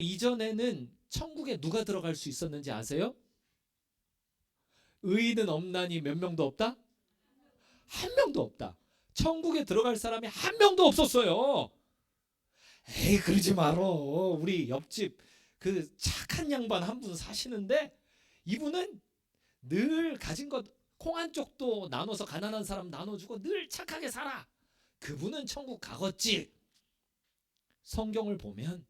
이전에는 천국에 누가 들어갈 수 있었는지 아세요? 의인은 없나니 몇 명도 없다? 한 명도 없다. 천국에 들어갈 사람이 한 명도 없었어요. 에이, 그러지 말어. 우리 옆집 그 착한 양반 한 분 사시는데 이분은 늘 가진 것 콩 한 쪽도 나눠서 가난한 사람 나눠주고 늘 착하게 살아. 그분은 천국 가겠지. 성경을 보면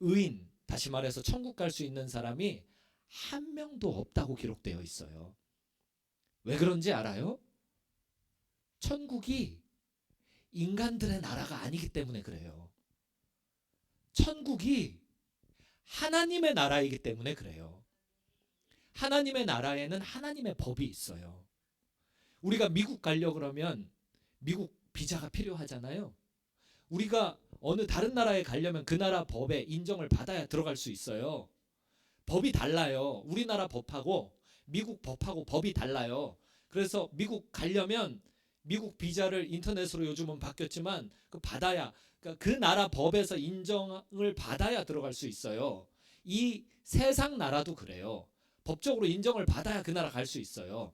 의인, 다시 말해서 천국 갈 수 있는 사람이 한 명도 없다고 기록되어 있어요. 왜 그런지 알아요? 천국이 인간들의 나라가 아니기 때문에 그래요. 천국이 하나님의 나라이기 때문에 그래요. 하나님의 나라에는 하나님의 법이 있어요. 우리가 미국 가려고 그러면 미국 비자가 필요하잖아요. 우리가 어느 다른 나라에 가려면 그 나라 법에 인정을 받아야 들어갈 수 있어요. 법이 달라요. 우리나라 법하고 미국 법하고 법이 달라요. 그래서 미국 가려면 미국 비자를 인터넷으로 요즘은 바뀌었지만 그 받아야, 그러니까 그 나라 법에서 인정을 받아야 들어갈 수 있어요. 이 세상 나라도 그래요. 법적으로 인정을 받아야 그 나라 갈 수 있어요.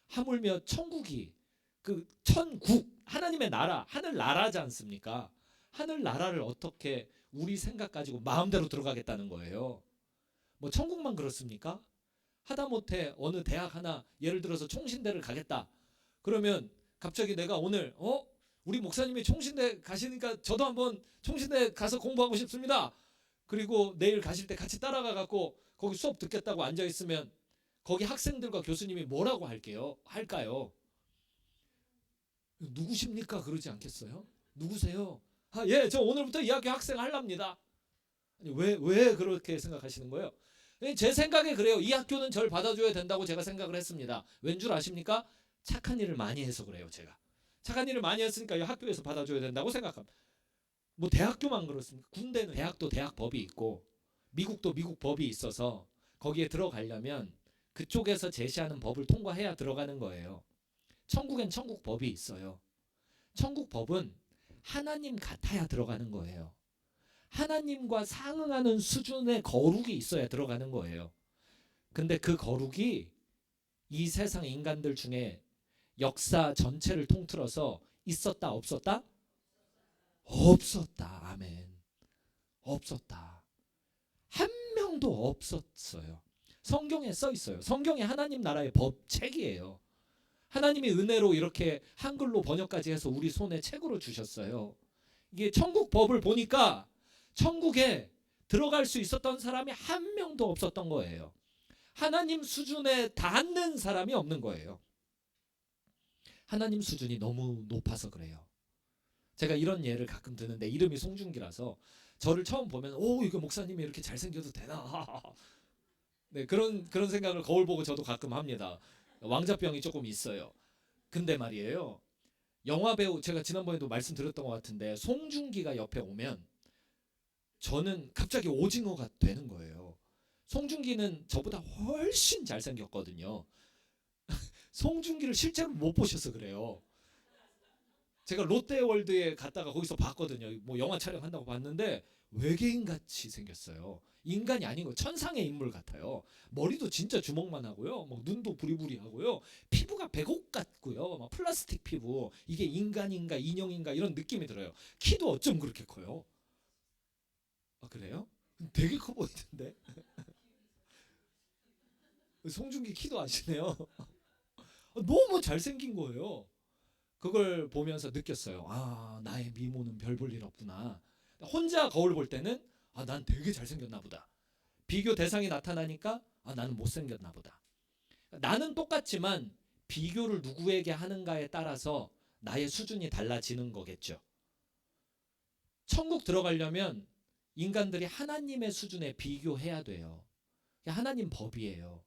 하물며 천국이 그 천국, 하나님의 나라, 하늘 나라지 않습니까? 하늘 나라를 어떻게 우리 생각 가지고 마음대로 들어가겠다는 거예요. 뭐 천국만 그렇습니까? 하다못해 어느 대학 하나, 예를 들어서 총신대를 가겠다. 그러면 갑자기 내가 오늘 우리 목사님이 총신대 가시니까 저도 한번 총신대 가서 공부하고 싶습니다. 그리고 내일 가실 때 같이 따라가 갖고 거기 수업 듣겠다고 앉아 있으면 거기 학생들과 교수님이 뭐라고 할까요? 누구십니까? 그러지 않겠어요? 누구세요? 아, 예, 저 오늘부터 이 학교 학생 하랍니다. 아니, 왜 그렇게 생각하시는 거예요? 제 생각에 그래요. 이 학교는 절 받아줘야 된다고 제가 생각을 했습니다. 왠 줄 아십니까? 착한 일을 많이 해서 그래요. 제가 착한 일을 많이 했으니까 이 학교에서 받아줘야 된다고 생각합니다. 뭐 대학교만 그렇습니까? 군대는 대학도 대학 법이 있고 미국도 미국 법이 있어서 거기에 들어가려면 그쪽에서 제시하는 법을 통과해야 들어가는 거예요. 천국엔 천국 법이 있어요. 천국 법은 하나님 같아야 들어가는 거예요. 하나님과 상응하는 수준의 거룩이 있어야 들어가는 거예요. 근데 그 거룩이 이 세상 인간들 중에 역사 전체를 통틀어서 있었다 없었다? 없었다. 아멘. 없었다. 한 명도 없었어요. 성경에 써 있어요. 성경이 하나님 나라의 법책이에요. 하나님이 은혜로 이렇게 한글로 번역까지 해서 우리 손에 책으로 주셨어요. 이게 천국 법을 보니까 천국에 들어갈 수 있었던 사람이 한 명도 없었던 거예요. 하나님 수준에 닿는 사람이 없는 거예요. 하나님 수준이 너무 높아서 그래요. 제가 이런 예를 가끔 드는데 이름이 송중기라서 저를 처음 보면 이거 목사님이 이렇게 잘생겨도 되나? 네, 그런 생각을 거울 보고 저도 가끔 합니다. 왕자병이 조금 있어요. 근데 말이에요. 영화 배우, 제가 지난번에도 말씀드렸던 것 같은데 송중기가 옆에 오면 저는 갑자기 오징어가 되는 거예요. 송중기는 저보다 훨씬 잘생겼거든요. 송중기를 실제로 못 보셔서 그래요. 제가 롯데월드에 갔다가 거기서 봤거든요. 뭐 영화 촬영한다고 봤는데 외계인 같이 생겼어요. 인간이 아닌 거, 천상의 인물 같아요. 머리도 진짜 주먹만 하고요. 막 눈도 부리부리하고요. 피부가 백옥 같고요. 막 플라스틱 피부. 이게 인간인가 인형인가 이런 느낌이 들어요. 키도 어쩜 그렇게 커요? 아, 그래요? 되게 커 보이던데. 송중기 키도 아시네요. 너무 잘생긴 거예요. 그걸 보면서 느꼈어요. 아, 나의 미모는 별 볼 일 없구나. 혼자 거울 볼 때는 난 되게 잘생겼나 보다. 비교 대상이 나타나니까 나는 못생겼나 보다. 나는 똑같지만 비교를 누구에게 하는가에 따라서 나의 수준이 달라지는 거겠죠. 천국 들어가려면 인간들이 하나님의 수준에 비교해야 돼요. 하나님 법이에요.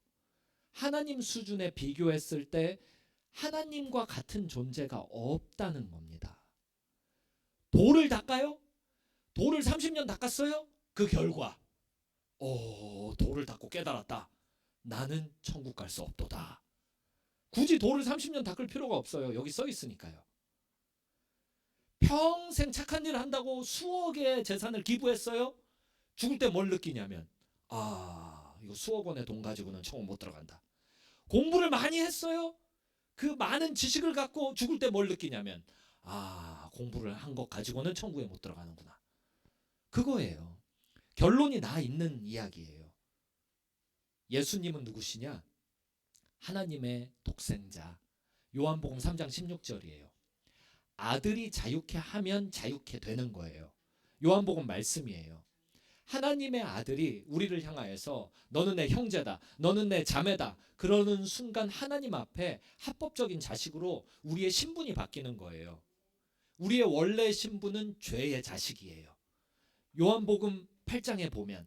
하나님 수준에 비교했을 때 하나님과 같은 존재가 없다는 겁니다. 돌을 닦아요? 돌을 30년 닦았어요? 그 결과 돌을 닦고 깨달았다. 나는 천국 갈 수 없도다. 굳이 돌을 30년 닦을 필요가 없어요. 여기 써 있으니까요. 평생 착한 일을 한다고 수억의 재산을 기부했어요? 죽을 때 뭘 느끼냐면 이거 수억 원의 돈 가지고는 천국 못 들어간다. 공부를 많이 했어요. 그 많은 지식을 갖고 죽을 때 뭘 느끼냐면 공부를 한 것 가지고는 천국에 못 들어가는구나. 그거예요. 결론이 나 있는 이야기예요. 예수님은 누구시냐? 하나님의 독생자. 요한복음 3장 16절이에요. 아들이 자유케 하면 자유케 되는 거예요. 요한복음 말씀이에요. 하나님의 아들이 우리를 향하여서 너는 내 형제다, 너는 내 자매다 그러는 순간 하나님 앞에 합법적인 자식으로 우리의 신분이 바뀌는 거예요. 우리의 원래 신분은 죄의 자식이에요. 요한복음 8장에 보면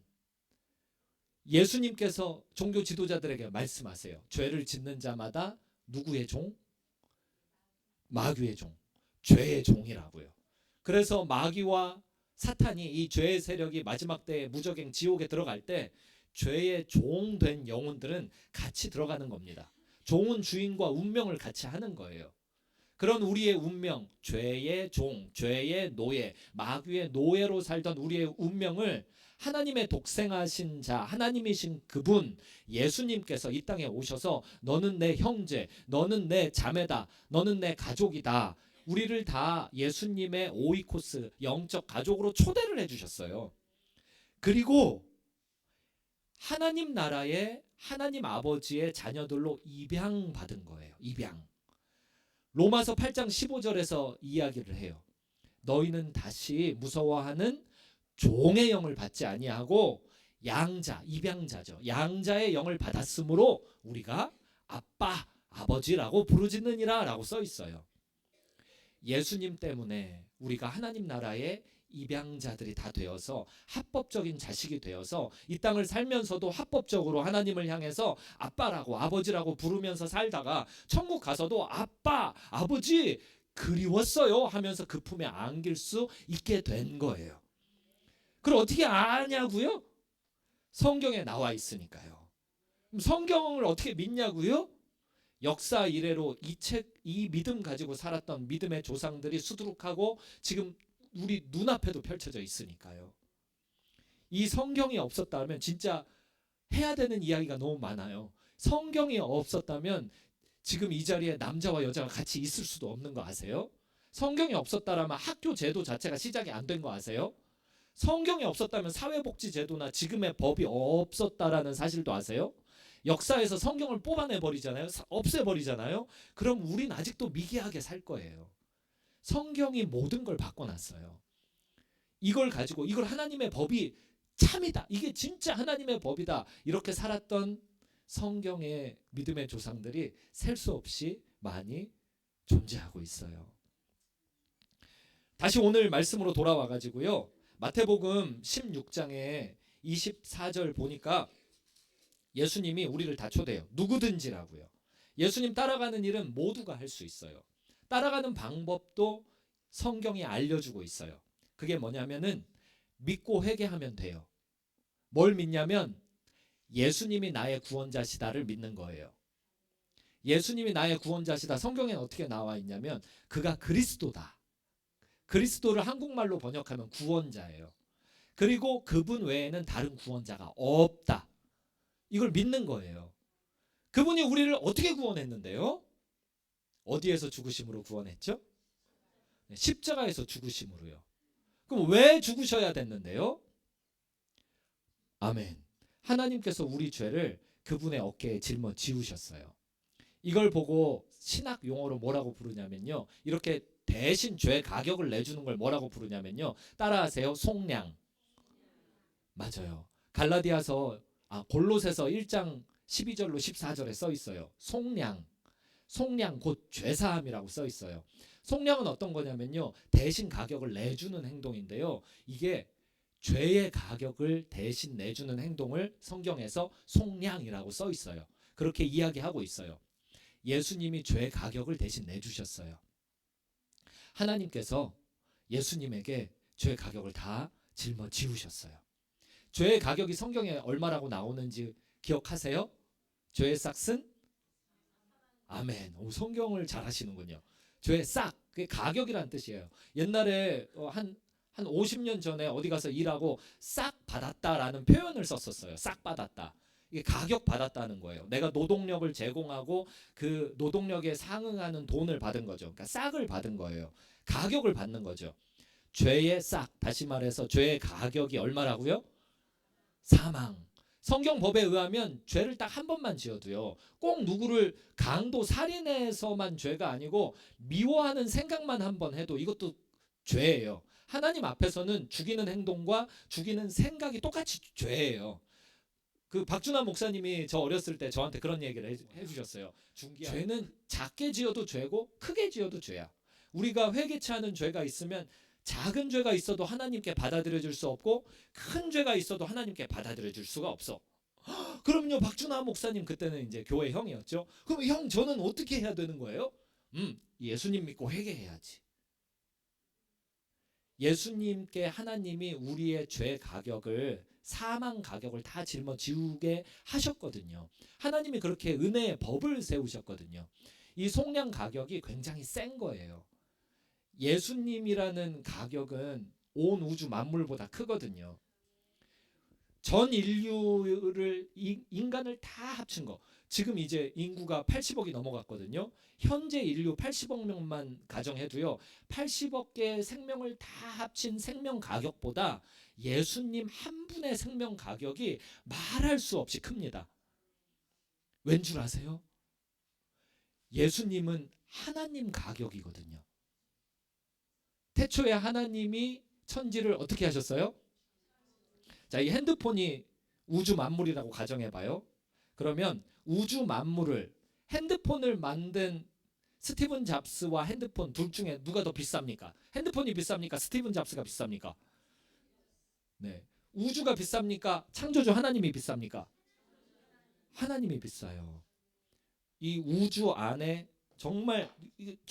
예수님께서 종교 지도자들에게 말씀하세요. 죄를 짓는 자마다 누구의 종? 마귀의 종, 죄의 종이라고요. 그래서 마귀와 사탄이 이 죄의 세력이 마지막 때에 무저갱 지옥에 들어갈 때 죄의 종 된 영혼들은 같이 들어가는 겁니다. 종은 주인과 운명을 같이 하는 거예요. 그런 우리의 운명, 죄의 종, 죄의 노예, 마귀의 노예로 살던 우리의 운명을 하나님의 독생하신 자, 하나님이신 그분 예수님께서 이 땅에 오셔서 너는 내 형제, 너는 내 자매다, 너는 내 가족이다. 우리를 다 예수님의 오이코스 영적 가족으로 초대를 해주셨어요. 그리고 하나님 나라의 하나님 아버지의 자녀들로 입양받은 거예요. 입양. 로마서 8장 15절에서 이야기를 해요. 너희는 다시 무서워하는 종의 영을 받지 아니하고 양자, 입양자죠. 양자의 영을 받았으므로 우리가 아빠, 아버지라고 부르짖느니라 라고 써 있어요. 예수님 때문에 우리가 하나님 나라의 입양자들이 다 되어서 합법적인 자식이 되어서 이 땅을 살면서도 합법적으로 하나님을 향해서 아빠라고 아버지라고 부르면서 살다가 천국 가서도 아빠, 아버지 그리웠어요 하면서 그 품에 안길 수 있게 된 거예요. 그걸 어떻게 아냐고요? 성경에 나와 있으니까요. 그럼 성경을 어떻게 믿냐고요? 역사 이래로 이 믿음 가지고 살았던 믿음의 조상들이 수두룩하고 지금 우리 눈앞에도 펼쳐져 있으니까요. 이 성경이 없었다면 진짜 해야 되는 이야기가 너무 많아요. 성경이 없었다면 지금 이 자리에 남자와 여자가 같이 있을 수도 없는 거 아세요? 성경이 없었다면 학교 제도 자체가 시작이 안 된 거 아세요? 성경이 없었다면 사회복지 제도나 지금의 법이 없었다라는 사실도 아세요? 역사에서 성경을 뽑아내버리잖아요. 없애버리잖아요. 그럼 우린 아직도 미개하게 살 거예요. 성경이 모든 걸 바꿔놨어요. 이걸 가지고 이걸 하나님의 법이 참이다. 이게 진짜 하나님의 법이다. 이렇게 살았던 성경의 믿음의 조상들이 셀 수 없이 많이 존재하고 있어요. 다시 오늘 말씀으로 돌아와 가지고요. 마태복음 16장에 24절 보니까 예수님이 우리를 다 초대해요. 누구든지라고요. 예수님 따라가는 일은 모두가 할 수 있어요. 따라가는 방법도 성경이 알려주고 있어요. 그게 뭐냐면은 믿고 회개하면 돼요. 뭘 믿냐면 예수님이 나의 구원자시다를 믿는 거예요. 예수님이 나의 구원자시다. 성경에 어떻게 나와 있냐면 그가 그리스도다. 그리스도를 한국말로 번역하면 구원자예요. 그리고 그분 외에는 다른 구원자가 없다. 이걸 믿는 거예요. 그분이 우리를 어떻게 구원했는데요? 어디에서 죽으심으로 구원했죠? 십자가에서 죽으심으로요. 그럼 왜 죽으셔야 됐는데요? 아멘. 하나님께서 우리 죄를 그분의 어깨에 짊어지우셨어요. 이걸 보고 신학 용어로 뭐라고 부르냐면요. 이렇게 대신 죄 가격을 내주는 걸 뭐라고 부르냐면요. 따라하세요. 속량. 맞아요. 골로새서 1장 12절로 14절에 써 있어요. 속량. 속량 곧 죄사함이라고 써 있어요. 속량은 어떤 거냐면요. 대신 가격을 내주는 행동인데요. 이게 죄의 가격을 대신 내주는 행동을 성경에서 속량이라고 써 있어요. 그렇게 이야기하고 있어요. 예수님이 죄의 가격을 대신 내주셨어요. 하나님께서 예수님에게 죄의 가격을 다 짊어지우셨어요. 죄의 가격이 성경에 얼마라고 나오는지 기억하세요? 죄의 싹은? 아멘. 성경을 잘 하시는군요. 죄의 싹, 그게 가격이란 뜻이에요. 옛날에 한 50년 전에 어디 가서 일하고 싹 받았다라는 표현을 썼었어요. 싹 받았다. 이게 가격 받았다는 거예요. 내가 노동력을 제공하고 그 노동력에 상응하는 돈을 받은 거죠. 그러니까 싹을 받은 거예요. 가격을 받는 거죠. 죄의 싹, 다시 말해서 죄의 가격이 얼마라고요? 사망. 성경 법에 의하면 죄를 딱 한 번만 지어도요, 꼭 누구를 강도 살인해서만 죄가 아니고 미워하는 생각만 한 번 해도 이것도 죄예요. 하나님 앞에서는 죽이는 행동과 죽이는 생각이 똑같이 죄예요. 그 박준환 목사님이 저 어렸을 때 저한테 그런 얘기를 해주셨어요. 죄는 작게 지어도 죄고 크게 지어도 죄야. 우리가 회개치 않은 죄가 있으면 작은 죄가 있어도 하나님께 받아들여 줄 수 없고 큰 죄가 있어도 하나님께 받아들여 줄 수가 없어. 그럼요, 박준환 목사님 그때는 이제 교회 형이었죠. 그럼 형 저는 어떻게 해야 되는 거예요? 예수님 믿고 회개해야지. 예수님께 하나님이 우리의 죄 가격을, 사망 가격을 다 짊어지우게 하셨거든요. 하나님이 그렇게 은혜의 법을 세우셨거든요. 이 속량 가격이 굉장히 센 거예요. 예수님이라는 가격은 온 우주 만물보다 크거든요. 전 인류를, 인간을 다 합친 거. 지금 이제 인구가 80억이 넘어갔거든요. 현재 인류 80억 명만 가정해도요, 80억 개의 생명을 다 합친 생명 가격보다 예수님 한 분의 생명 가격이 말할 수 없이 큽니다. 왠 줄 아세요? 예수님은 하나님 가격이거든요. 태초에 하나님이 천지를 어떻게 하셨어요? 자, 이 핸드폰이 우주 만물이라고 가정해봐요. 그러면 우주 만물을, 핸드폰을 만든 스티븐 잡스와 핸드폰 둘 중에 누가 더 비쌉니까? 핸드폰이 비쌉니까? 스티븐 잡스가 비쌉니까? 네. 우주가 비쌉니까? 창조주 하나님이 비쌉니까? 하나님이 비싸요. 이 우주 안에 정말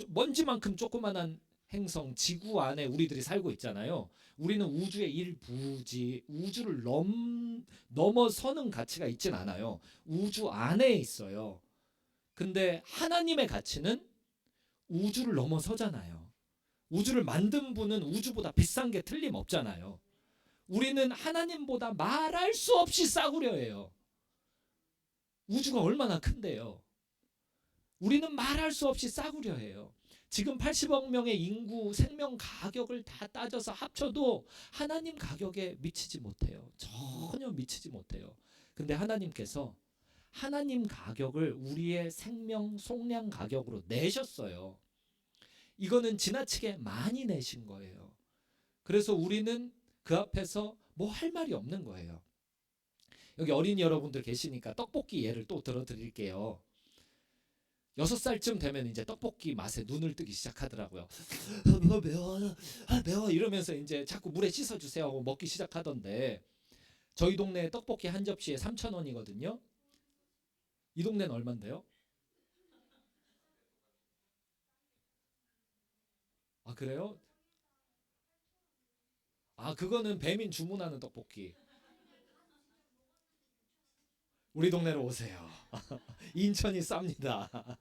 먼지만큼 조그만한 행성, 지구 안에 우리들이 살고 있잖아요. 우리는 우주의 일부지, 우주를 넘어서는 가치가 있진 않아요. 우주 안에 있어요. 근데 하나님의 가치는 우주를 넘어서잖아요. 우주를 만든 분은 우주보다 비싼 게 틀림없잖아요. 우리는 하나님보다 말할 수 없이 싸구려 해요. 우주가 얼마나 큰데요. 우리는 말할 수 없이 싸구려 해요. 지금 80억 명의 인구 생명 가격을 다 따져서 합쳐도 하나님 가격에 미치지 못해요. 전혀 미치지 못해요. 근데 하나님께서 하나님 가격을 우리의 생명 속량 가격으로 내셨어요. 이거는 지나치게 많이 내신 거예요. 그래서 우리는 그 앞에서 뭐 할 말이 없는 거예요. 여기 어린이 여러분들 계시니까 떡볶이 예를 또 들어드릴게요. 6살쯤 되면 이제 떡볶이 맛에 눈을 뜨기 시작하더라고요. 매워, 매워 이러면서 이제 자꾸 물에 씻어주세요 하고 먹기 시작하던데, 저희 동네 떡볶이 한 접시에 3,000원이거든요. 이 동네는 얼만데요? 아, 그래요? 아, 그거는 배민 주문하는 떡볶이. 우리 동네로 오세요. 인천이 쌉니다.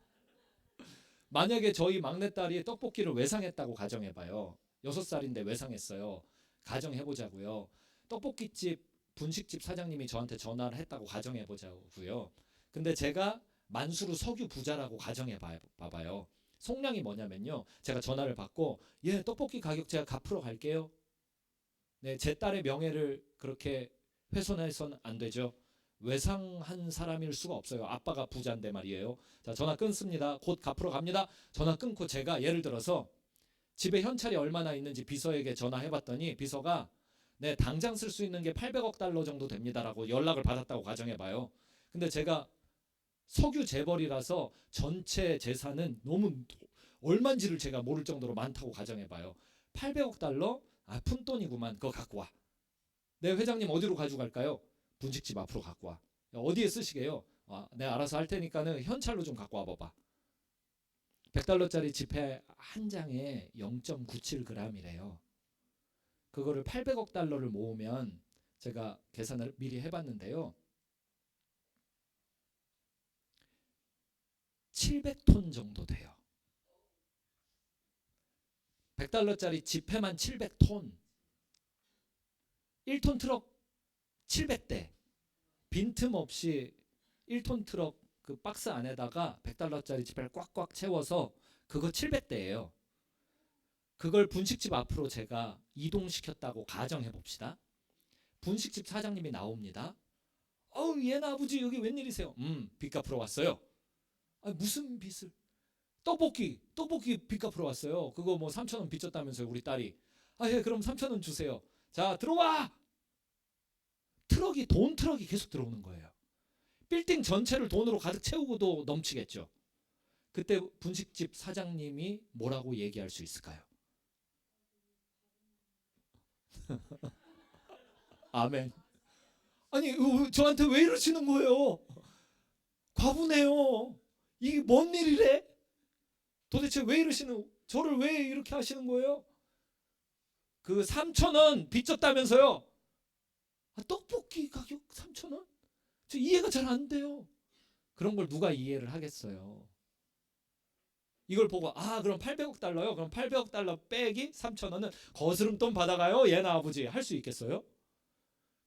만약에 저희 막내딸이 떡볶이를 외상했다고 가정해봐요. 6살인데 외상했어요. 가정해보자고요. 떡볶이집, 분식집 사장님이 저한테 전화를 했다고 가정해보자고요. 근데 제가 만수르 석유 부자라고 가정해봐봐요. 속량이 뭐냐면요, 제가 전화를 받고, 예, 떡볶이 가격 제가 갚으러 갈게요. 네, 제 딸의 명예를 그렇게 훼손해서는 안 되죠. 외상한 사람일 수가 없어요. 아빠가 부자인데 말이에요. 자, 전화 끊습니다. 곧 갚으러 갑니다. 전화 끊고 제가 예를 들어서 집에 현찰이 얼마나 있는지 비서에게 전화해봤더니 비서가, 네, 당장 쓸 수 있는 게 800억 달러 정도 됩니다라고 연락을 받았다고 가정해봐요. 근데 제가 석유 재벌이라서 전체 재산은 너무 얼마인지를 제가 모를 정도로 많다고 가정해봐요. 800억 달러? 아, 푼돈이구만. 그거 갖고 와. 네, 회장님 어디로 가져갈까요? 분식집 앞으로 갖고 와. 어디에 쓰시게요? 아, 내가 알아서 할 테니까는 현찰로 좀 갖고 와봐봐. 100달러짜리 지폐 한 장에 0.97g이래요. 그거를 800억 달러를 모으면, 제가 계산을 미리 해봤는데요, 700톤 정도 돼요. 100달러짜리 지폐만 700톤. 1톤 트럭 700대 빈틈없이 1톤 트럭 그 박스 안에다가 $100짜리 지폐를 꽉꽉 채워서 그거 700대예요. 그걸 분식집 앞으로 제가 이동시켰다고 가정해 봅시다. 분식집 사장님이 나옵니다. 얘나 아버지 여기 웬일이세요? 빚 갚으러 왔어요. 무슨 빚을? 떡볶이 빚 갚으러 왔어요. 그거 뭐 3,000원 빚졌다면서요 우리 딸이. 예, 그럼 3,000원 주세요. 자, 들어와. 돈 트럭이 계속 들어오는 거예요. 빌딩 전체를 돈으로 가득 채우고도 넘치겠죠. 그때 분식집 사장님이 뭐라고 얘기할 수 있을까요? 아멘. 아니, 저한테 왜 이러시는 거예요? 과분해요. 이게 뭔 일이래? 도대체 왜 이러시는, 저를 왜 이렇게 하시는 거예요? 그 3,000원 빚졌다면서요? 떡볶이 가격 3,000원? 저 이해가 잘 안 돼요. 그런 걸 누가 이해를 하겠어요? 이걸 보고 그럼 800억 달러요? 그럼 800억 달러 빼기 3,000원은 거스름돈 받아가요? 얘나 아버지 할 수 있겠어요?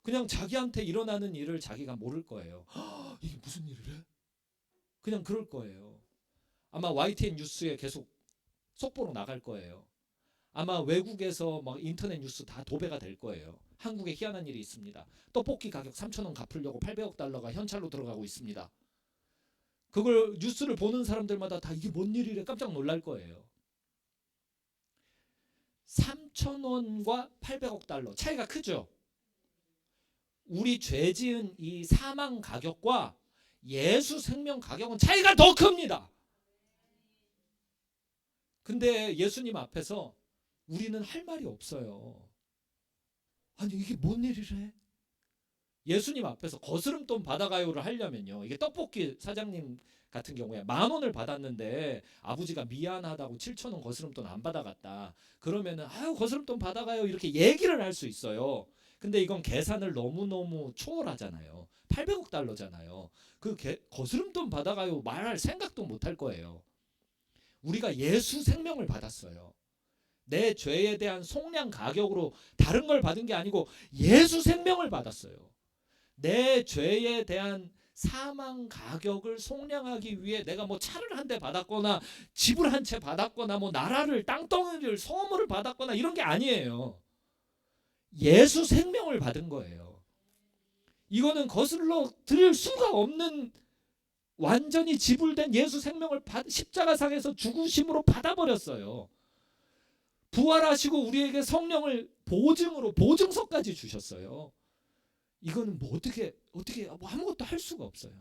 그냥 자기한테 일어나는 일을 자기가 모를 거예요. 이게 무슨 일이래? 그냥 그럴 거예요. 아마 YTN 뉴스에 계속 속보로 나갈 거예요. 아마 외국에서 막 인터넷 뉴스 다 도배가 될 거예요. 한국에 희한한 일이 있습니다. 떡볶이 가격 3,000원 갚으려고 800억 달러가 현찰로 들어가고 있습니다. 그걸 뉴스를 보는 사람들마다 다 이게 뭔 일이래 깜짝 놀랄 거예요. 3,000원과 800억 달러 차이가 크죠? 우리 죄 지은 이 사망 가격과 예수 생명 가격은 차이가 더 큽니다. 근데 예수님 앞에서 우리는 할 말이 없어요. 아니 이게 뭔 일이래? 예수님 앞에서 거스름돈 받아가요를 하려면요. 이게 떡볶이 사장님 같은 경우에 10,000원을 받았는데 아버지가 미안하다고 7,000원 거스름돈 안 받아갔다. 그러면은 거스름돈 받아가요 이렇게 얘기를 할 수 있어요. 근데 이건 계산을 너무너무 초월하잖아요. 800억 달러잖아요. 그 거스름돈 받아가요 말할 생각도 못 할 거예요. 우리가 예수 생명을 받았어요. 내 죄에 대한 속량 가격으로 다른 걸 받은 게 아니고 예수 생명을 받았어요. 내 죄에 대한 사망 가격을 속량하기 위해 내가 뭐 차를 한 대 받았거나 집을 한 채 받았거나 뭐 나라를 땅덩이를 소물을 받았거나 이런 게 아니에요. 예수 생명을 받은 거예요. 이거는 거슬러 드릴 수가 없는 완전히 지불된 예수 생명을 십자가상에서 죽으심으로 받아버렸어요. 부활하시고 우리에게 성령을 보증으로 보증서까지 주셨어요. 이거는 뭐 어떻게 뭐 아무것도 할 수가 없어요.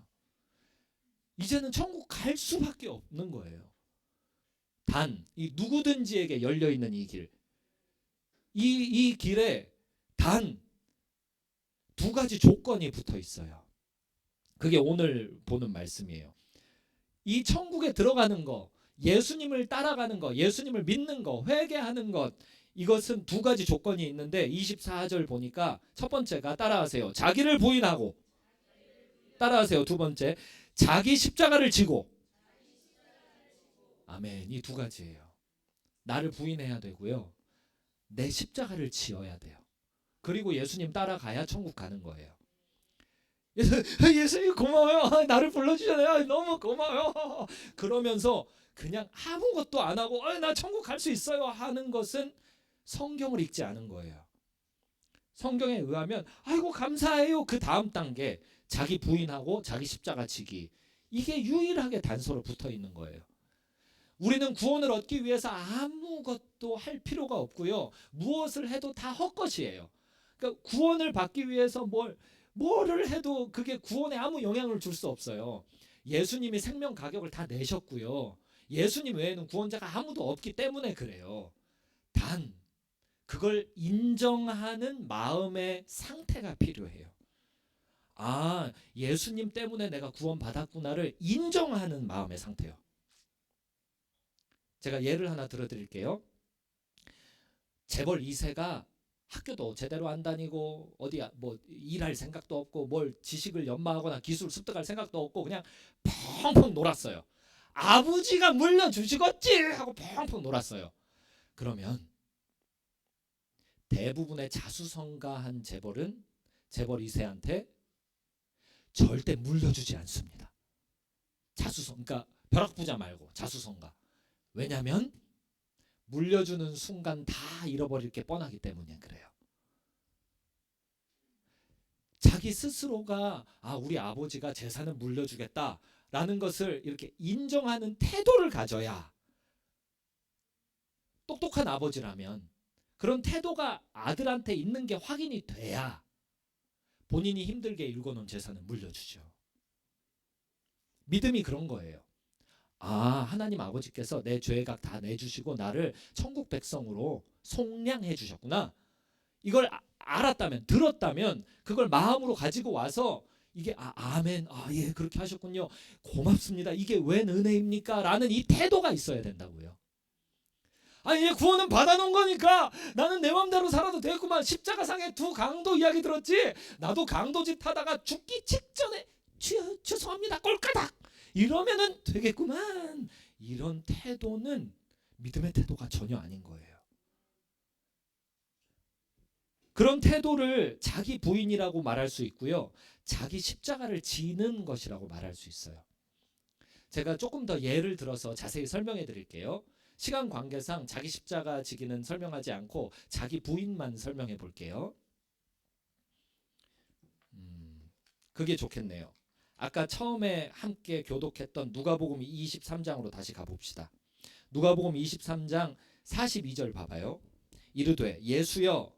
이제는 천국 갈 수밖에 없는 거예요. 단 이 누구든지에게 열려 있는 이 길, 이 길에 단 2가지 조건이 붙어 있어요. 그게 오늘 보는 말씀이에요. 이 천국에 들어가는 거, 예수님을 따라가는 거, 예수님을 믿는 거, 회개하는 것, 이것은 2가지 조건이 있는데 24절 보니까 첫 번째가 따라하세요. 자기를 부인하고, 따라하세요. 2번째 자기 십자가를 지고. 아멘. 이 2가지예요. 나를 부인해야 되고요. 내 십자가를 지어야 돼요. 그리고 예수님 따라가야 천국 가는 거예요. 예수님 고마워요. 나를 불러주잖아요. 너무 고마워요. 그러면서 그냥 아무것도 안 하고 나 천국 갈 수 있어요 하는 것은 성경을 읽지 않은 거예요. 성경에 의하면 아이고 감사해요. 그 다음 단계 자기 부인하고 자기 십자가 지기. 이게 유일하게 단서로 붙어 있는 거예요. 우리는 구원을 얻기 위해서 아무것도 할 필요가 없고요. 무엇을 해도 다 헛것이에요. 그러니까 구원을 받기 위해서 뭐를 해도 그게 구원에 아무 영향을 줄 수 없어요. 예수님이 생명 가격을 다 내셨고요. 예수님 외에는 구원자가 아무도 없기 때문에 그래요. 단 그걸 인정하는 마음의 상태가 필요해요. 예수님 때문에 내가 구원받았구나를 인정하는 마음의 상태요. 제가 예를 하나 들어드릴게요. 재벌 2세가 학교도 제대로 안 다니고 어디 뭐 일할 생각도 없고 뭘 지식을 연마하거나 기술 습득할 생각도 없고 그냥 펑펑 놀았어요. 아버지가 물려주시겠지 하고 펑펑 놀았어요. 그러면 대부분의 자수성가한 재벌은 재벌 2세한테 절대 물려주지 않습니다. 자수성, 그러니까 벼락부자 말고 자수성가. 왜냐하면 물려주는 순간 다 잃어버릴 게 뻔하기 때문에 그래요. 자기 스스로가 우리 아버지가 재산을 물려주겠다라는 것을 이렇게 인정하는 태도를 가져야, 똑똑한 아버지라면 그런 태도가 아들한테 있는 게 확인이 돼야 본인이 힘들게 일궈놓은 재산을 물려주죠. 믿음이 그런 거예요. 하나님 아버지께서 내 죄값 다 내주시고 나를 천국 백성으로 속량해 주셨구나. 이걸 알았다면, 들었다면 그걸 마음으로 가지고 와서 이게 아멘, 예, 그렇게 하셨군요, 고맙습니다, 이게 웬 은혜입니까? 라는 이 태도가 있어야 된다고요. 얘 구원은 받아놓은 거니까 나는 내 맘대로 살아도 되겠구만. 십자가상의 두 강도 이야기 들었지? 나도 강도짓 하다가 죽기 직전에 죄송합니다, 꼴까닥 이러면은 되겠구만. 이런 태도는 믿음의 태도가 전혀 아닌 거예요. 그런 태도를 자기 부인이라고 말할 수 있고요, 자기 십자가를 지는 것이라고 말할 수 있어요. 제가 조금 더 예를 들어서 자세히 설명해 드릴게요. 시간 관계상 자기 십자가 지기는 설명하지 않고 자기 부인만 설명해 볼게요. 그게 좋겠네요. 아까 처음에 함께 교독했던 누가복음 23장으로 다시 가봅시다. 누가복음 23장 42절 봐봐요. 이르되 예수여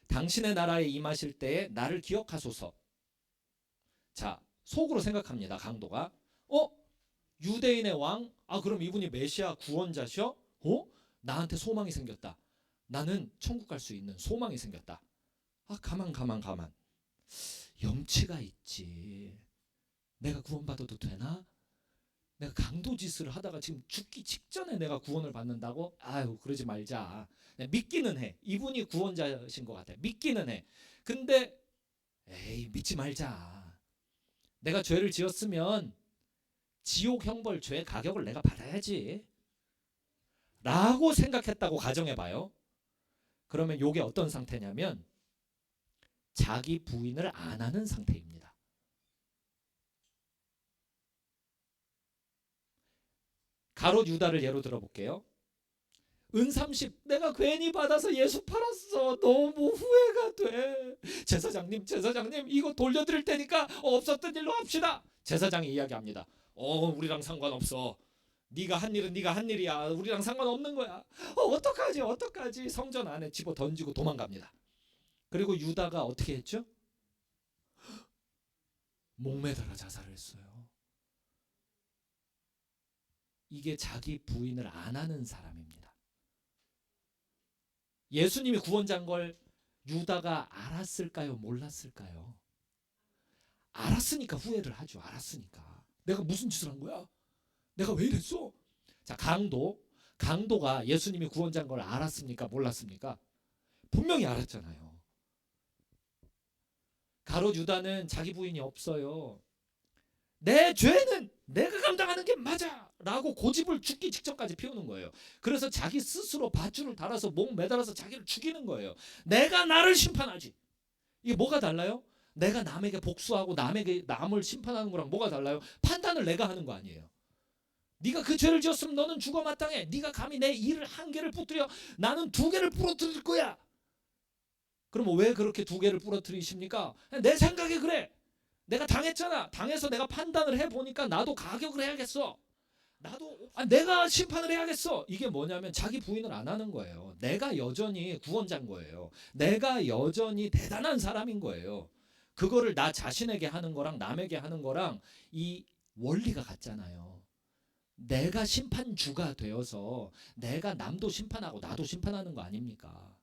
당신의 나라에 임하실 때에 나를 기억하소서. 자, 속으로 생각합니다. 강도가 유대인의 왕? 그럼 이분이 메시아 구원자셔? 나한테 소망이 생겼다. 나는 천국 갈 수 있는 소망이 생겼다. 가만. 염치가 있지. 내가 구원받아도 되나? 내가 강도짓을 하다가 지금 죽기 직전에 내가 구원을 받는다고? 그러지 말자. 믿기는 해. 이분이 구원자신 것 같아. 믿기는 해. 근데 믿지 말자. 내가 죄를 지었으면 지옥 형벌, 죄 가격을 내가 받아야지 라고 생각했다고 가정해봐요. 그러면 이게 어떤 상태냐면 자기 부인을 안 하는 상태입니다. 가롯 유다를 예로 들어볼게요. 은 30 내가 괜히 받아서 예수 팔았어. 너무 후회가 돼. 제사장님 이거 돌려드릴 테니까 없었던 일로 합시다. 제사장이 이야기합니다. 우리랑 상관없어. 네가 한 일은 네가 한 일이야. 우리랑 상관없는 거야. 어떡하지? 성전 안에 집어 던지고 도망갑니다. 그리고 유다가 어떻게 했죠? 목매달아 자살을 했어요. 이게 자기 부인을 안 하는 사람입니다. 예수님이 구원자인 걸 유다가 알았을까요? 몰랐을까요? 알았으니까 후회를 하죠. 알았으니까. 내가 무슨 짓을 한 거야? 내가 왜 이랬어? 자, 강도가 예수님이 구원자인 걸 알았습니까? 몰랐습니까? 분명히 알았잖아요. 가롯 유다는 자기 부인이 없어요. 내 죄는 내가 감당하는 게 맞아 라고 고집을 죽기 직전까지 피우는 거예요. 그래서 자기 스스로 밧줄을 달아서 목 매달아서 자기를 죽이는 거예요. 내가 나를 심판하지. 이게 뭐가 달라요? 내가 남에게 복수하고 남을 심판하는 거랑 뭐가 달라요? 판단을 내가 하는 거 아니에요. 네가 그 죄를 지었으면 너는 죽어 마땅해. 네가 감히 내 이를 한 개를 부러뜨려. 나는 두 개를 부러뜨릴 거야. 그럼 왜 그렇게 두 개를 부러뜨리십니까? 내 생각이 그래. 내가 당했잖아. 당해서 내가 판단을 해보니까 나도 가격을 해야겠어. 내가 심판을 해야겠어. 이게 뭐냐면 자기 부인을 안 하는 거예요. 내가 여전히 구원자인 거예요. 내가 여전히 대단한 사람인 거예요. 그거를 나 자신에게 하는 거랑 남에게 하는 거랑 이 원리가 같잖아요. 내가 심판주가 되어서 내가 남도 심판하고 나도 심판하는 거 아닙니까?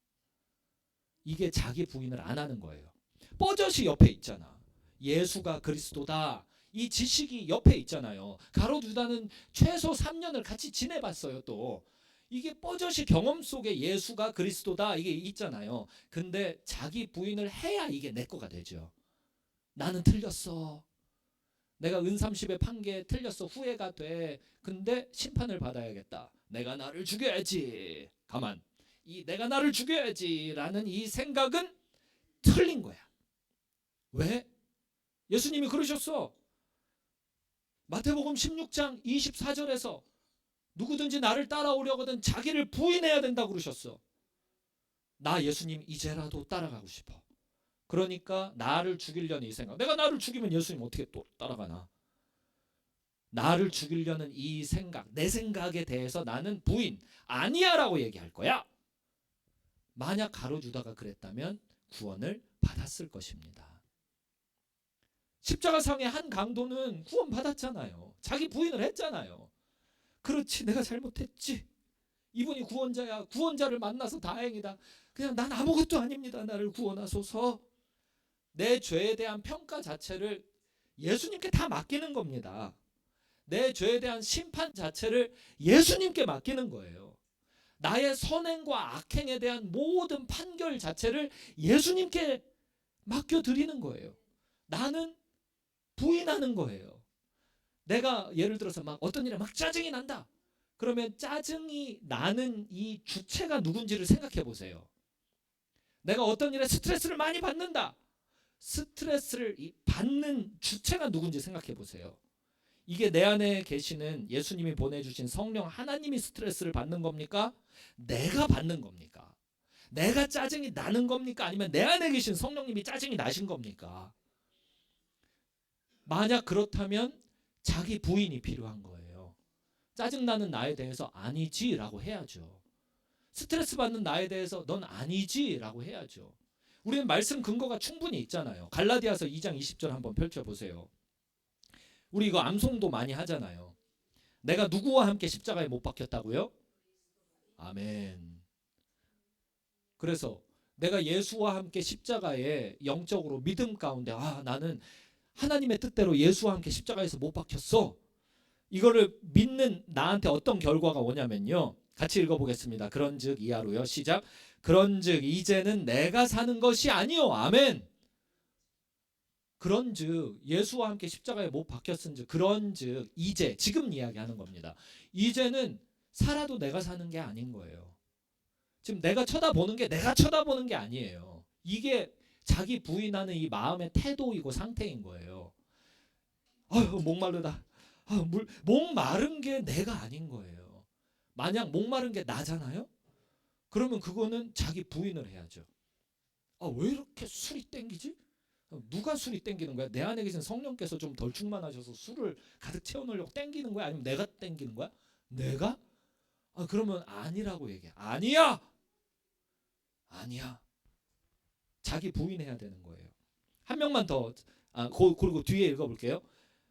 이게 자기 부인을 안 하는 거예요. 뻐젓이 옆에 있잖아. 예수가 그리스도다. 이 지식이 옆에 있잖아요. 가롯 유다는 최소 3년을 같이 지내봤어요. 또 이게 뻐젓이 경험 속에 예수가 그리스도다 이게 있잖아요. 근데 자기 부인을 해야 이게 내 거가 되죠. 나는 틀렸어. 내가 은 30에 판 게 틀렸어. 후회가 돼. 근데 심판을 받아야겠다. 내가 나를 죽여야지. 가만. 이 내가 나를 죽여야지라는 이 생각은 틀린 거야. 왜? 예수님이 그러셨어. 마태복음 16장 24절에서 누구든지 나를 따라오려거든 자기를 부인해야 된다고 그러셨어. 나 예수님 이제라도 따라가고 싶어. 그러니까 나를 죽이려는 이 생각. 내가 나를 죽이면 예수님 어떻게 또 따라가나. 나를 죽이려는 이 생각, 내 생각에 대해서 나는 부인, 아니야 라고 얘기할 거야. 만약 가룟유다가 그랬다면 구원을 받았을 것입니다. 십자가상의 한 강도는 구원 받았잖아요. 자기 부인을 했잖아요. 그렇지, 내가 잘못했지. 이분이 구원자야. 구원자를 만나서 다행이다. 그냥 난 아무것도 아닙니다. 나를 구원하소서. 내 죄에 대한 평가 자체를 예수님께 다 맡기는 겁니다. 내 죄에 대한 심판 자체를 예수님께 맡기는 거예요. 나의 선행과 악행에 대한 모든 판결 자체를 예수님께 맡겨드리는 거예요. 나는 부인하는 거예요. 내가 예를 들어서 막 어떤 일에 막 짜증이 난다. 그러면 짜증이 나는 이 주체가 누군지를 생각해 보세요. 내가 어떤 일에 스트레스를 많이 받는다. 스트레스를 받는 주체가 누군지 생각해 보세요. 이게 내 안에 계시는 예수님이 보내주신 성령 하나님이 스트레스를 받는 겁니까? 내가 받는 겁니까? 내가 짜증이 나는 겁니까? 아니면 내 안에 계신 성령님이 짜증이 나신 겁니까? 만약 그렇다면 자기 부인이 필요한 거예요. 짜증나는 나에 대해서 아니지 라고 해야죠. 스트레스 받는 나에 대해서 넌 아니지 라고 해야죠. 우리는 말씀 근거가 충분히 있잖아요. 갈라디아서 2장 20절 한번 펼쳐보세요. 우리 이거 암송도 많이 하잖아요. 내가 누구와 함께 십자가에 못 박혔다고요? 아멘. 그래서 내가 예수와 함께 십자가에 영적으로 믿음 가운데 나는 하나님의 뜻대로 예수와 함께 십자가에서 못 박혔어. 이거를 믿는 나한테 어떤 결과가 오냐면요. 같이 읽어보겠습니다. 그런즉 이하로요. 시작. 그런즉 이제는 내가 사는 것이 아니요. 아멘. 그런즉 예수와 함께 십자가에 못 박혔은즉 그런즉 이제 지금 이야기하는 겁니다. 이제는 살아도 내가 사는 게 아닌 거예요. 지금 내가 쳐다보는 게 내가 쳐다보는 게 아니에요. 이게 자기 부인하는 이 마음의 태도이고 상태인 거예요. 목마르다. 목마른 게 내가 아닌 거예요. 만약 목마른 게 나잖아요. 그러면 그거는 자기 부인을 해야죠. 왜 이렇게 술이 땡기지? 누가 술이 땡기는 거야? 내 안에 계신 성령께서 좀 덜 충만하셔서 술을 가득 채워놓으려고 땡기는 거야? 아니면 내가 땡기는 거야? 내가? 그러면 아니라고 얘기해. 아니야. 자기 부인해야 되는 거예요. 한 명만 더. 그리고 뒤에 읽어볼게요.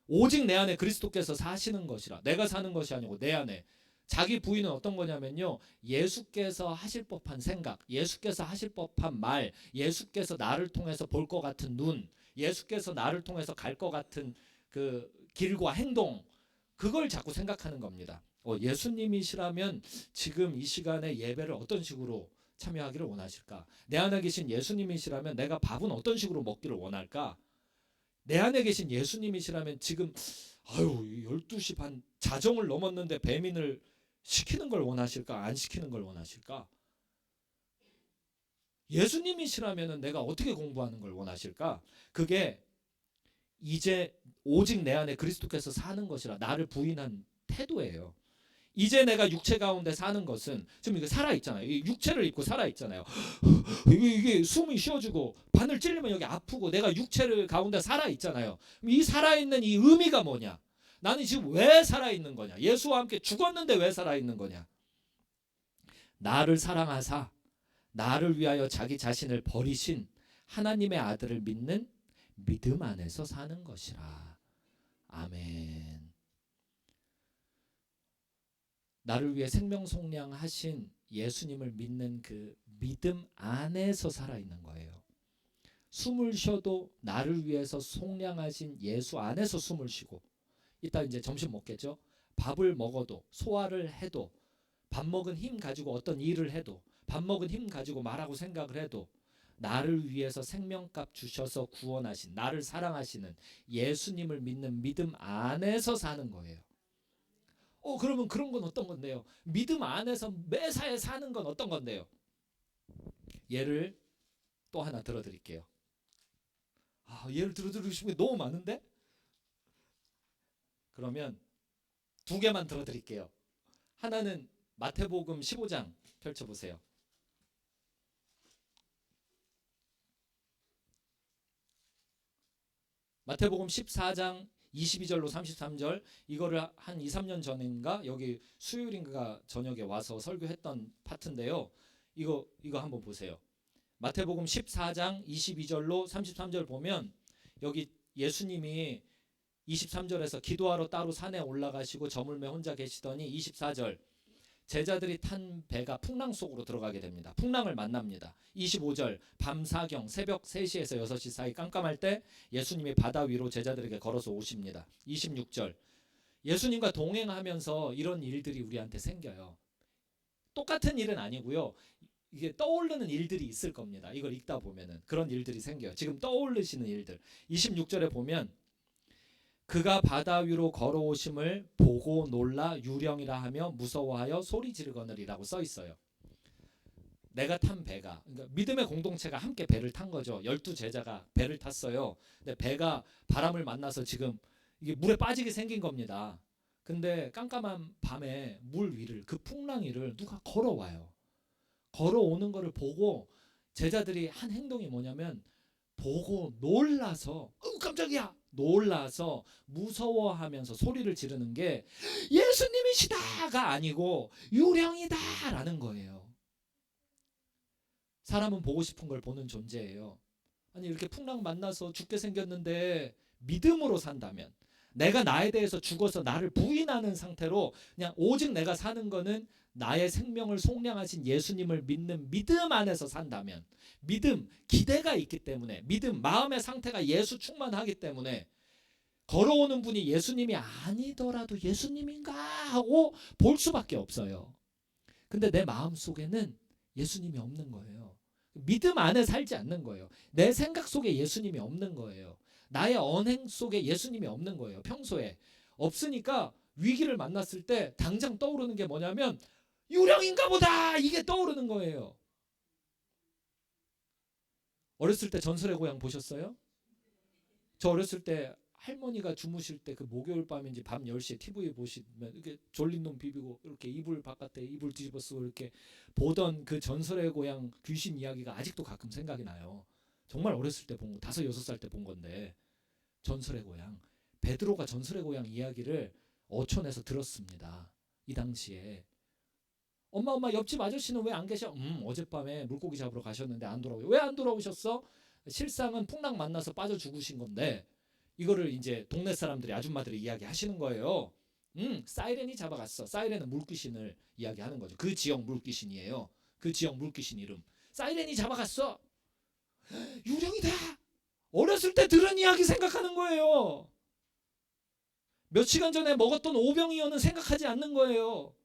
오직 내 안에 그리스도께서 사시는 것이라. 내가 사는 것이 아니고 내 안에. 자기 부인은 어떤 거냐면요. 예수께서 하실 법한 생각, 예수께서 하실 법한 말, 예수께서 나를 통해서 볼 것 같은 눈, 예수께서 나를 통해서 갈 것 같은 그 길과 행동, 그걸 자꾸 생각하는 겁니다. 예수님이시라면 지금 이 시간에 예배를 어떤 식으로 참여하기를 원하실까? 내 안에 계신 예수님이시라면 내가 밥은 어떤 식으로 먹기를 원할까? 내 안에 계신 예수님이시라면 지금 12시 반 자정을 넘었는데 배민을 시키는 걸 원하실까? 안 시키는 걸 원하실까? 예수님이시라면 내가 어떻게 공부하는 걸 원하실까? 그게 이제 오직 내 안에 그리스도께서 사는 것이라 나를 부인한 태도예요. 이제 내가 육체 가운데 사는 것은 지금 이거 살아있잖아요. 육체를 입고 살아있잖아요. 이게 숨이 쉬어지고 바늘 찔리면 여기 아프고 내가 육체를 가운데 살아있잖아요. 이 살아있는 이 의미가 뭐냐? 나는 지금 왜 살아있는 거냐? 예수와 함께 죽었는데 왜 살아있는 거냐? 나를 사랑하사 나를 위하여 자기 자신을 버리신 하나님의 아들을 믿는 믿음 안에서 사는 것이라. 아멘. 나를 위해 생명 속량하신 예수님을 믿는 그 믿음 안에서 살아있는 거예요. 숨을 쉬어도 나를 위해서 속량하신 예수 안에서 숨을 쉬고, 이따 이제 점심 먹겠죠. 밥을 먹어도 소화를 해도 밥 먹은 힘 가지고 어떤 일을 해도 밥 먹은 힘 가지고 말하고 생각을 해도 나를 위해서 생명값 주셔서 구원하신 나를 사랑하시는 예수님을 믿는 믿음 안에서 사는 거예요. 그러면 그런 건 어떤 건데요? 믿음 안에서 매사에 사는 건 어떤 건데요? 예를 또 하나 들어드릴게요. 예를 들어드리고 싶은 게 너무 많은데? 그러면 두 개만 들어드릴게요. 하나는 마태복음 15장 펼쳐보세요. 마태복음 14장 22절로 33절, 이거를 한 2, 3년 전인가 여기 수요일인가 저녁에 와서 설교했던 파트인데요. 이거 한번 보세요. 마태복음 14장 22절로 33절 보면 여기 예수님이 23절에서 기도하러 따로 산에 올라가시고 저물매 혼자 계시더니 24절 제자들이 탄 배가 풍랑 속으로 들어가게 됩니다. 풍랑을 만납니다. 25절 밤사경 새벽 3시에서 6시 사이 깜깜할 때 예수님이 바다 위로 제자들에게 걸어서 오십니다. 26절 예수님과 동행하면서 이런 일들이 우리한테 생겨요. 똑같은 일은 아니고요. 이게 떠오르는 일들이 있을 겁니다. 이걸 읽다 보면은 그런 일들이 생겨요. 지금 떠오르시는 일들. 26절에 보면 그가 바다 위로 걸어오심을 보고 놀라 유령이라 하며 무서워하여 소리 지르거니라고 써 있어요. 내가 탄 배가, 그러니까 믿음의 공동체가 함께 배를 탄 거죠. 12제자가 배를 탔어요. 근데 배가 바람을 만나서 지금 이게 물에 빠지게 생긴 겁니다. 근데 깜깜한 밤에 물 위를, 그 풍랑 위를 누가 걸어와요. 걸어오는 거를 보고 제자들이 한 행동이 뭐냐면 보고 놀라서 깜짝이야 놀라서 무서워하면서 소리를 지르는 게 예수님이시다가 아니고 유령이다라는 거예요. 사람은 보고 싶은 걸 보는 존재예요. 아니 이렇게 풍랑 만나서 죽게 생겼는데 믿음으로 산다면, 내가 나에 대해서 죽어서 나를 부인하는 상태로 그냥 오직 내가 사는 거는 나의 생명을 속량하신 예수님을 믿는 믿음 안에서 산다면, 믿음, 기대가 있기 때문에, 믿음, 마음의 상태가 예수 충만하기 때문에 걸어오는 분이 예수님이 아니더라도 예수님인가 하고 볼 수밖에 없어요. 근데 내 마음 속에는 예수님이 없는 거예요. 믿음 안에 살지 않는 거예요. 내 생각 속에 예수님이 없는 거예요. 나의 언행 속에 예수님이 없는 거예요. 평소에 없으니까 위기를 만났을 때 당장 떠오르는 게 뭐냐면 유령인가 보다, 이게 떠오르는 거예요. 어렸을 때 전설의 고향 보셨어요? 저 어렸을 때 할머니가 주무실 때 그 목요일 밤인지 밤 10시에 TV 보시면 이렇게 졸린 놈 비비고 이렇게 이불 바깥에 이불 뒤집어 쓰고 이렇게 보던 그 전설의 고향 귀신 이야기가 아직도 가끔 생각이 나요. 정말 어렸을 때 본 거, 5, 6살 때 본 건데, 전설의 고향, 베드로가 전설의 고향 이야기를 어촌에서 들었습니다. 이 당시에 엄마 옆집 아저씨는 왜 안 계셔? 어젯밤에 물고기 잡으러 가셨는데 안 돌아오요. 왜 안 돌아오셨어? 실상은 풍랑 만나서 빠져 죽으신 건데, 이거를 이제 동네 사람들이, 아줌마들이 이야기하시는 거예요. 사이렌이 잡아갔어. 사이렌은 물귀신을 이야기하는 거죠. 그 지역 물귀신이에요. 그 지역 물귀신 이름. 사이렌이 잡아갔어. 유령이다. 어렸을 때 들은 이야기 생각하는 거예요. 몇 시간 전에 먹었던 오병이어는 생각하지 않는 거예요.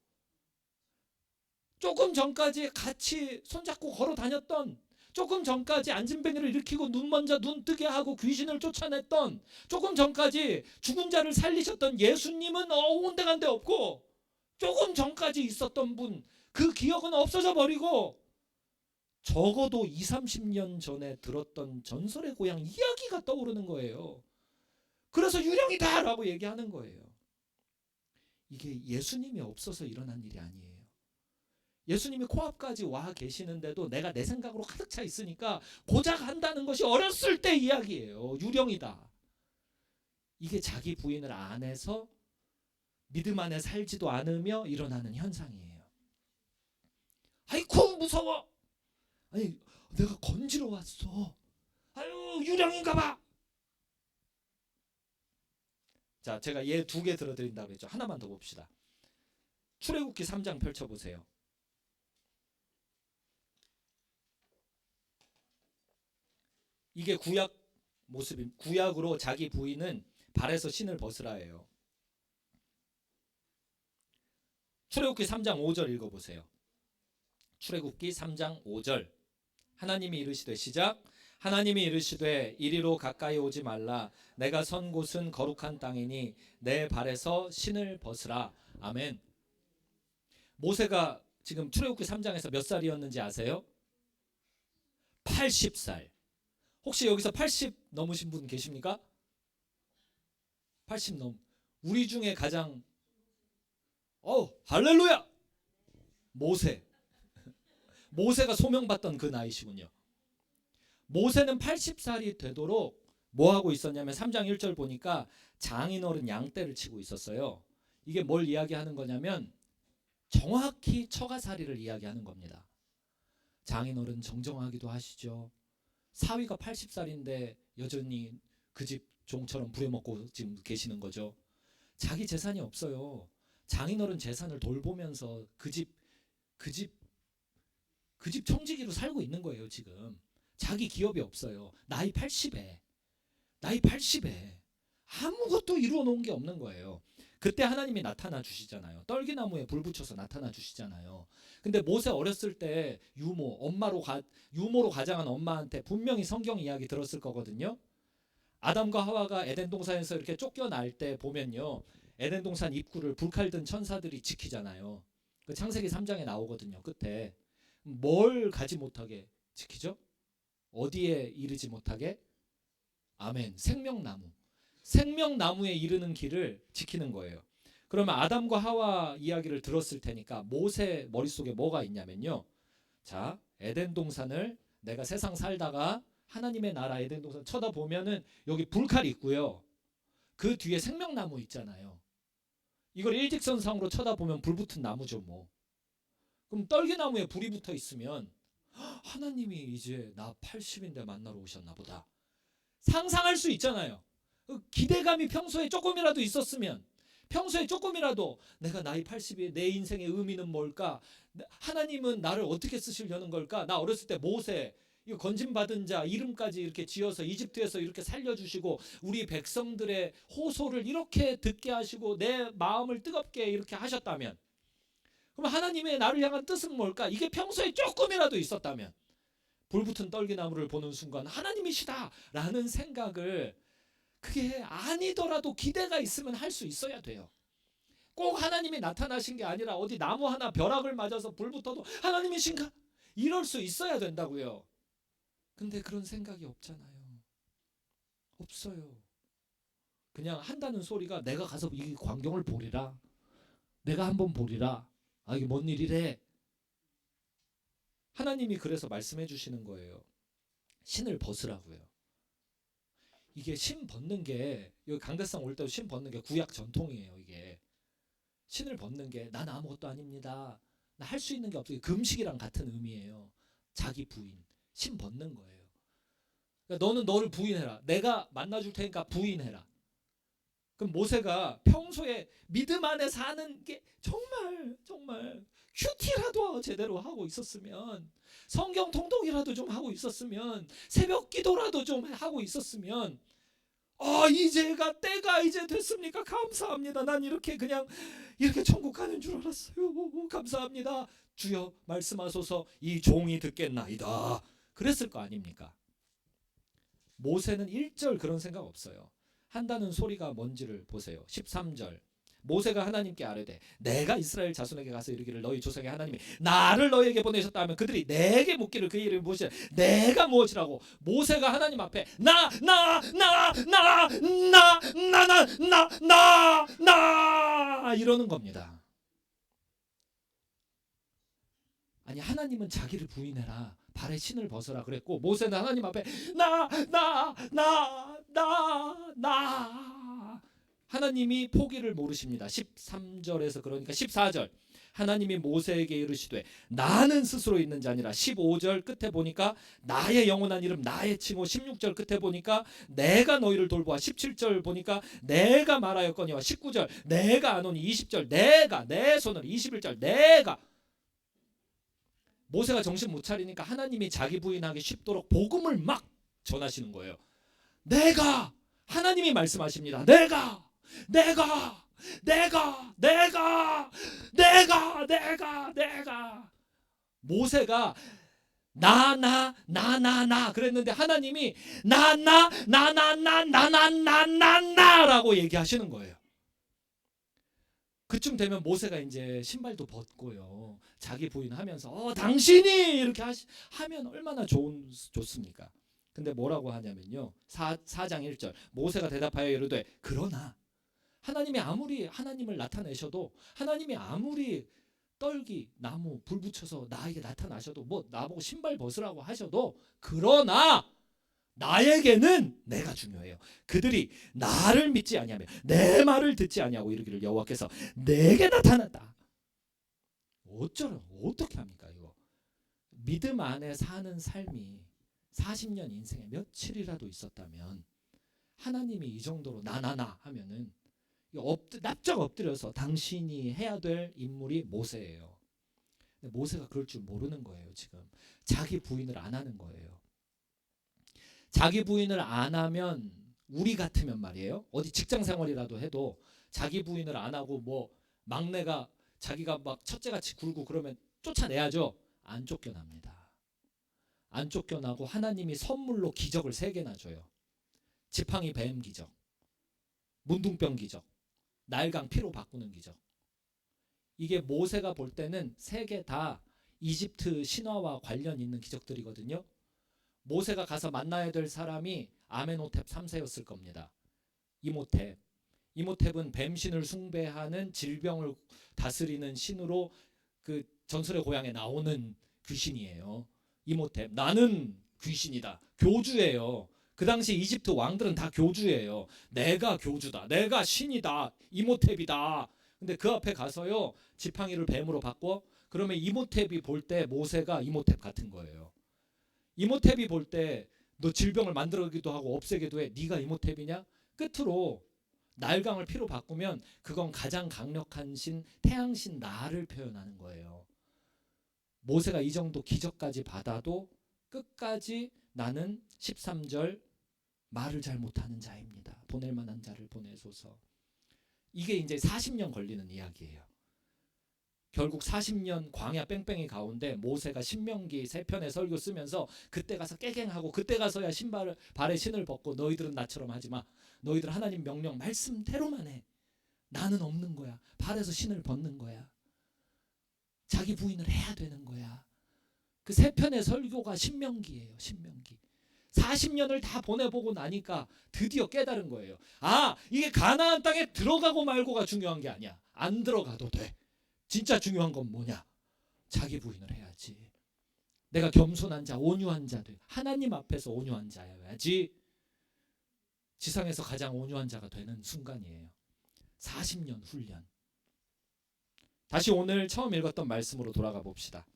조금 전까지 같이 손잡고 걸어 다녔던, 조금 전까지 안진뱅이를 일으키고 눈 먼저 눈 뜨게 하고 귀신을 쫓아냈던, 조금 전까지 죽은 자를 살리셨던 예수님은 온데간데 없고, 조금 전까지 있었던 분, 그 기억은 없어져 버리고 적어도 2, 30년 전에 들었던 전설의 고향 이야기가 떠오르는 거예요. 그래서 유령이다라고 얘기하는 거예요. 이게 예수님이 없어서 일어난 일이 아니에요. 예수님이 코앞까지 와 계시는데도 내가 내 생각으로 가득 차 있으니까 고작 한다는 것이 어렸을 때 이야기예요. 유령이다. 이게 자기 부인을 안 해서 믿음 안에 살지도 않으며 일어나는 현상이에요. 아이쿠 무서워. 아니 내가 건지러 왔어. 아유 유령인가 봐. 자, 제가 얘 2개 들어드린다고 했죠. 하나만 더 봅시다. 출애굽기 3장 펼쳐보세요. 이게 구약 모습임. 구약으로 자기 부인은 발에서 신을 벗으라예요. 출애굽기 3장 5절 읽어보세요. 출애굽기 3장 5절. 하나님이 이르시되, 시작. 하나님이 이르시되 이리로 가까이 오지 말라. 내가 선 곳은 거룩한 땅이니 내 발에서 신을 벗으라. 아멘. 모세가 지금 출애굽기 3장에서 몇 살이었는지 아세요? 80살. 혹시 여기서 80 넘으신 분 계십니까? 80 넘. 우리 중에 가장 할렐루야. 모세가 소명받던 그 나이시군요. 모세는 80살이 되도록 뭐 하고 있었냐면 3장 1절 보니까 장인어른 양떼를 치고 있었어요. 이게 뭘 이야기하는 거냐면 정확히 처가살이를 이야기하는 겁니다. 장인어른 정정하기도 하시죠. 사위가 80살인데 여전히 그 집 종처럼 부려먹고 지금 계시는 거죠. 자기 재산이 없어요. 장인어른 재산을 돌보면서 그 집 청지기로 살고 있는 거예요. 지금 자기 기업이 없어요. 나이 80에 아무것도 이루어 놓은 게 없는 거예요. 그때 하나님이 나타나 주시잖아요. 떨기나무에 불 붙여서 나타나 주시잖아요. 근데 모세 어렸을 때 유모로 가장한 엄마한테 분명히 성경 이야기 들었을 거거든요. 아담과 하와가 에덴 동산에서 이렇게 쫓겨날 때 보면요, 에덴 동산 입구를 불칼 든 천사들이 지키잖아요. 그 창세기 3장에 나오거든요. 끝에 뭘 가지 못하게 지키죠? 어디에 이르지 못하게? 아멘. 생명나무에 이르는 길을 지키는 거예요. 그러면 아담과 하와 이야기를 들었을 테니까 모세 머릿속에 뭐가 있냐면요, 자, 에덴 동산을 내가 세상 살다가 하나님의 나라 에덴 동산 쳐다보면은 여기 불칼이 있고요, 그 뒤에 생명나무 있잖아요. 이걸 일직선상으로 쳐다보면 불 붙은 나무죠. 뭐 그럼 떨기나무에 불이 붙어 있으면 하나님이 이제 나 80인데 만나러 오셨나 보다 상상할 수 있잖아요. 기대감이 평소에 조금이라도 있었으면, 평소에 조금이라도 내가 나이 80에 내 인생의 의미는 뭘까? 하나님은 나를 어떻게 쓰시려는 걸까? 나 어렸을 때 모세 이거 건진받은 자 이름까지 이렇게 지어서 이집트에서 이렇게 살려주시고 우리 백성들의 호소를 이렇게 듣게 하시고 내 마음을 뜨겁게 이렇게 하셨다면, 그럼 하나님의 나를 향한 뜻은 뭘까? 이게 평소에 조금이라도 있었다면 불붙은 떨기나무를 보는 순간 하나님이시다라는 생각을, 그게 아니더라도 기대가 있으면 할 수 있어야 돼요. 꼭 하나님이 나타나신 게 아니라 어디 나무 하나 벼락을 맞아서 불 붙어도 하나님이신가? 이럴 수 있어야 된다고요. 근데 그런 생각이 없잖아요. 없어요. 그냥 한다는 소리가 내가 가서 이 광경을 보리라, 내가 한번 보리라, 이게 뭔 일이래. 하나님이 그래서 말씀해 주시는 거예요. 신을 벗으라고요. 이게 신 벗는 게, 여기 강대상 올 때도 신 벗는 게 구약 전통이에요. 이게 신을 벗는 게 난 아무것도 아닙니다, 나 할 수 있는 게 없어요. 금식이랑 같은 의미예요. 자기 부인, 신 벗는 거예요. 그러니까 너는 너를 부인해라, 내가 만나줄 테니까 부인해라. 그럼 모세가 평소에 믿음 안에 사는 게 정말 큐티라도 제대로 하고 있었으면, 성경 통독이라도 좀 하고 있었으면, 새벽 기도라도 좀 하고 있었으면, 이제가 때가 이제 됐습니까? 감사합니다. 난 이렇게 그냥 이렇게 천국 가는 줄 알았어요. 감사합니다. 주여 말씀하소서, 이 종이 듣겠나이다. 그랬을 거 아닙니까? 모세는 1절 그런 생각 없어요. 한다는 소리가 뭔지를 보세요. 13절. 모세가 하나님께 아뢰되 내가 이스라엘 자손에게 가서 이르기를 너희 조상의 하나님이 나를 너희에게 보내셨다 하면 그들이 내게 묻기를 그 이름이 무엇이냐, 내가 무엇이라고. 모세가 하나님 앞에 나 이러는 겁니다. 아니, 하나님은 자기를 부인해라, 발에 신을 벗어라 그랬고, 모세는 하나님 앞에 나 하나님이 포기를 모르십니다. 13절에서 그러니까 14절 하나님이 모세에게 이르시되 나는 스스로 있는 자 아니라, 15절 끝에 보니까 나의 영원한 이름 나의 칭호, 16절 끝에 보니까 내가 너희를 돌보아, 17절 보니까 내가 말하였거니와, 19절 내가 안 오니, 20절 내가 내 손을, 21절 내가. 모세가 정신 못 차리니까 하나님이 자기 부인하기 쉽도록 복음을 막 전하시는 거예요. 내가, 하나님이 말씀하십니다. 내가 모세가 나 그랬는데 하나님이 나라고 얘기하시는 거예요. 그쯤 되면 모세가 이제 신발도 벗고요. 자기 부인 하면서 당신이 이렇게 하면 얼마나 좋습니까? 근데 뭐라고 하냐면요. 4장 1절 모세가 대답하여 이르되 그러나 하나님이 아무리 하나님을 나타내셔도 하나님이 아무리 떨기 나무 불 붙여서 나에게 나타나셔도 뭐 나보고 신발 벗으라고 하셔도 그러나 나에게는 내가 중요해요. 그들이 나를 믿지 아니하며 내 말을 듣지 아니하고 이르기를 여호와께서 내게 나타났다. 어떻게 합니까 이거? 믿음 안에 사는 삶이 40년 인생에 며칠이라도 있었다면 하나님이 이 정도로 나나나 하면은 납작 엎드려서 당신이 해야 될 인물이 모세예요. 근데 모세가 그럴 줄 모르는 거예요. 지금 자기 부인을 안 하는 거예요. 자기 부인을 안 하면 우리 같으면 말이에요. 어디 직장 생활이라도 해도 자기 부인을 안 하고 뭐 막내가 자기가 막 첫째같이 굴고 그러면 쫓아내야죠. 안 쫓겨납니다. 안 쫓겨나고 하나님이 선물로 기적을 3개나 줘요. 지팡이 뱀 기적, 문둥병 기적, 날강 피로 바꾸는 기적. 이게 모세가 볼 때는 3개 다 이집트 신화와 관련 있는 기적들이거든요. 모세가 가서 만나야 될 사람이 아멘호텝 3세였을 겁니다. 이모텝은 뱀신을 숭배하는 질병을 다스리는 신으로 그 전설의 고향에 나오는 귀신이에요. 이모텝. 나는 귀신이다. 교주예요. 그 당시 이집트 왕들은 다 교주예요. 내가 교주다. 내가 신이다. 이모텝이다. 근데 그 앞에 가서요. 지팡이를 뱀으로 바꿔. 그러면 이모텝이 볼 때 모세가 이모텝 같은 거예요. 이모텝이 볼 때 너 질병을 만들기도 하고 없애기도 해. 네가 이모텝이냐? 끝으로 날강을 피로 바꾸면 그건 가장 강력한 신 태양신 나를 표현하는 거예요. 모세가 이 정도 기적까지 받아도 끝까지 나는 13절 말을 잘 못하는 자입니다. 보낼 만한 자를 보내소서. 이게 이제 40년 걸리는 이야기예요. 결국 40년 광야 뺑뺑이 가운데 모세가 신명기 3편의 설교 쓰면서 그때 가서 깨갱하고 그때 가서야 발에 신을 벗고 너희들은 나처럼 하지 마. 너희들 하나님 명령 말씀대로만 해. 나는 없는 거야. 발에서 신을 벗는 거야. 자기 부인을 해야 되는 거야. 그 3편의 설교가 신명기예요. 신명기. 40년을 다 보내보고 나니까 드디어 깨달은 거예요. 이게 가나안 땅에 들어가고 말고가 중요한 게 아니야. 안 들어가도 돼. 진짜 중요한 건 뭐냐? 자기 부인을 해야지. 내가 겸손한 자, 온유한 자 돼. 하나님 앞에서 온유한 자여야지. 지상에서 가장 온유한 자가 되는 순간이에요. 40년 훈련. 다시 오늘 처음 읽었던 말씀으로 돌아가 봅시다.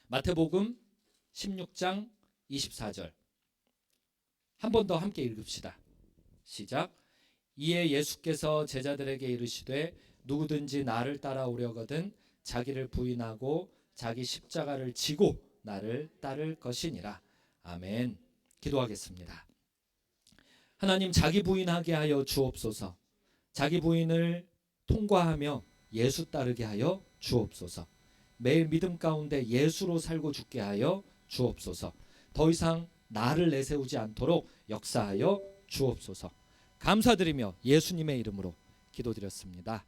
마태복음 16장 24절. 한 번 더 함께 읽읍시다. 시작. 이에 예수께서 제자들에게 이르시되 누구든지 나를 따라오려거든 자기를 부인하고 자기 십자가를 지고 나를 따를 것이니라. 아멘. 기도하겠습니다. 하나님, 자기 부인하게 하여 주옵소서. 자기 부인을 통과하며 예수 따르게 하여 주옵소서. 매일 믿음 가운데 예수로 살고 죽게 하여 주옵소서. 더 이상 나를 내세우지 않도록 역사하여 주옵소서. 감사드리며 예수님의 이름으로 기도드렸습니다.